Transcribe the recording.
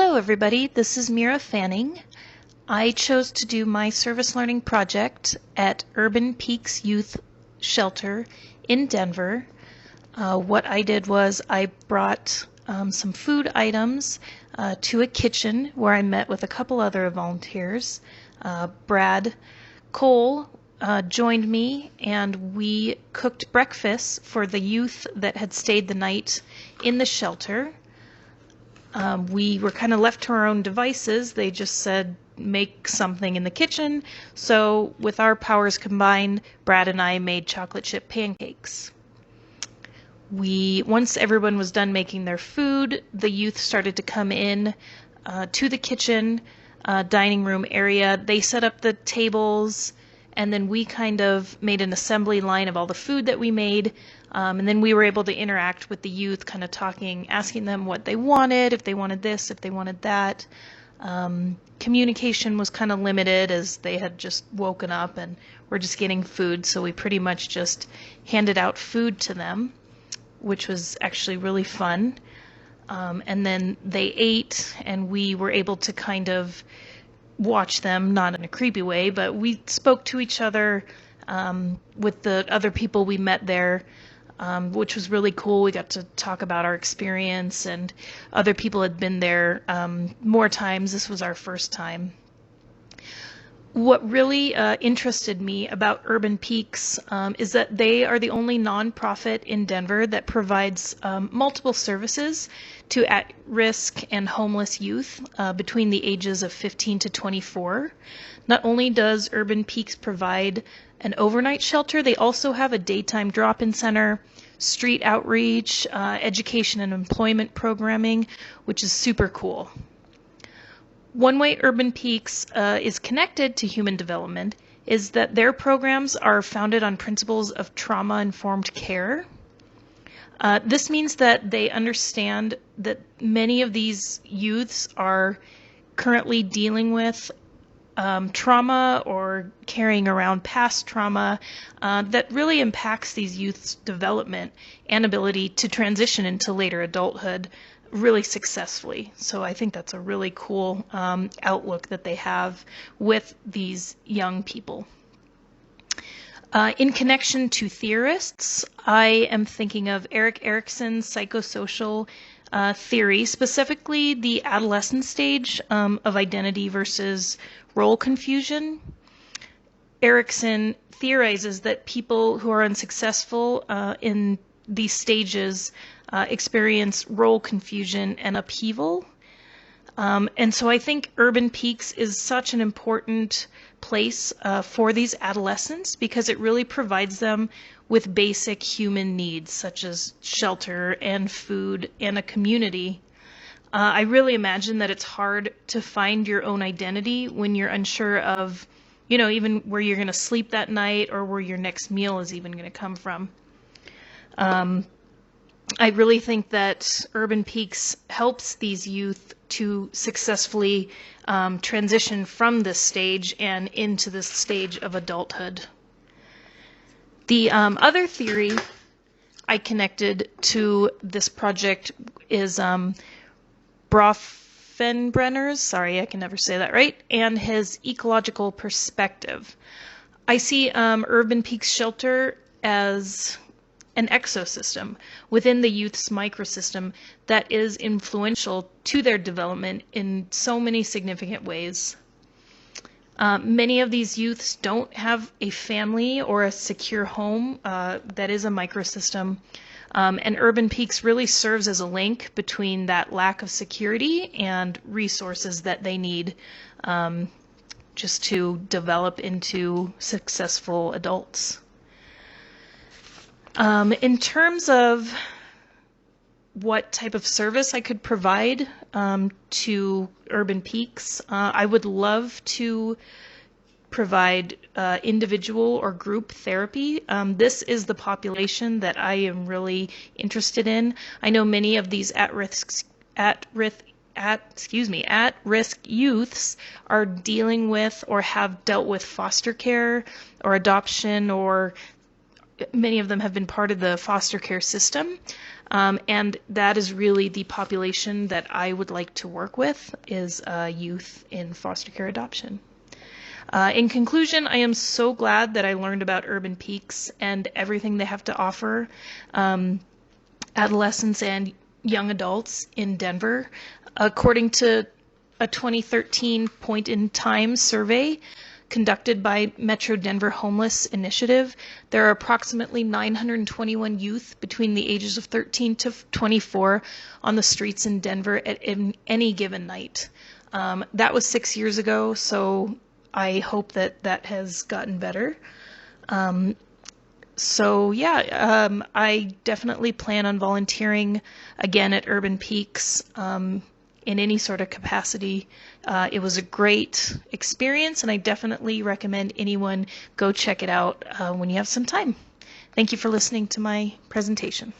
Hello everybody, this is Mira Fanning. I chose to do my service learning project at Urban Peaks Youth Shelter in Denver. What I did was I brought some food items to a kitchen where I met with a couple other volunteers. Brad Cole joined me and we cooked breakfast for the youth that had stayed the night in the shelter. We were kind of left to our own devices. They just said, make something in the kitchen. So with our powers combined, Brad and I made chocolate chip pancakes. Once everyone was done making their food, the youth started to come in to the kitchen, dining room area. They set up the tables, and then we kind of made an assembly line of all the food that we made. And then we were able to interact with the youth, kind of talking, asking them what they wanted, if they wanted this, if they wanted that. Communication was kind of limited as they had just woken up and were just getting food, so we pretty much just handed out food to them, which was actually really fun. And then they ate, and we were able to kind of watch them, not in a creepy way, but we spoke to each other with the other people we met there. Which was really cool. We got to talk about our experience, and other people had been there more times. This was our first time. What really interested me about Urban Peaks is that they are the only nonprofit in Denver that provides multiple services to at-risk and homeless youth between the ages of 15 to 24. Not only does Urban Peaks provide an overnight shelter, they also have a daytime drop-in center, street outreach, education and employment programming, which is super cool. One way Urban Peaks is connected to human development is that their programs are founded on principles of trauma-informed care. This means that they understand that many of these youths are currently dealing with trauma or carrying around past trauma that really impacts these youth's development and ability to transition into later adulthood really successfully. So I think that's a really cool outlook that they have with these young people. In connection to theorists, I am thinking of Erik Erikson's psychosocial theory, specifically the adolescent stage of identity versus role confusion. Erikson theorizes that people who are unsuccessful in these stages experience role confusion and upheaval. And so I think Urban Peaks is such an important place for these adolescents because it really provides them with basic human needs such as shelter and food and a community. I really imagine that it's hard to find your own identity when you're unsure of, even where you're going to sleep that night or where your next meal is even going to come from. I really think that Urban Peaks helps these youth to successfully transition from this stage and into this stage of adulthood. The other theory I connected to this project is Bronfenbrenner's, sorry, I can never say that right, and his ecological perspective. I see Urban Peaks Shelter as an exosystem within the youth's microsystem that is influential to their development in so many significant ways. Many of these youths don't have a family or a secure home that is a microsystem. And Urban Peaks really serves as a link between that lack of security and resources that they need just to develop into successful adults. In terms of what type of service I could provide to Urban Peaks, I would love to provide individual or group therapy. This is the population that I am really interested in. I know many of these at-risk youths are dealing with or have dealt with foster care or adoption or many of them have been part of the foster care system. And that is really the population that I would like to work with, is youth in foster care adoption. In conclusion, I am so glad that I learned about Urban Peaks and everything they have to offer adolescents and young adults in Denver. According to a 2013 Point in Time survey conducted by Metro Denver Homeless Initiative, there are approximately 921 youth between the ages of 13 to 24 on the streets in Denver at any given night. That was 6 years ago, so I hope that that has gotten better. I definitely plan on volunteering again at Urban Peaks in any sort of capacity. It was a great experience, and I definitely recommend anyone go check it out when you have some time. Thank you for listening to my presentation.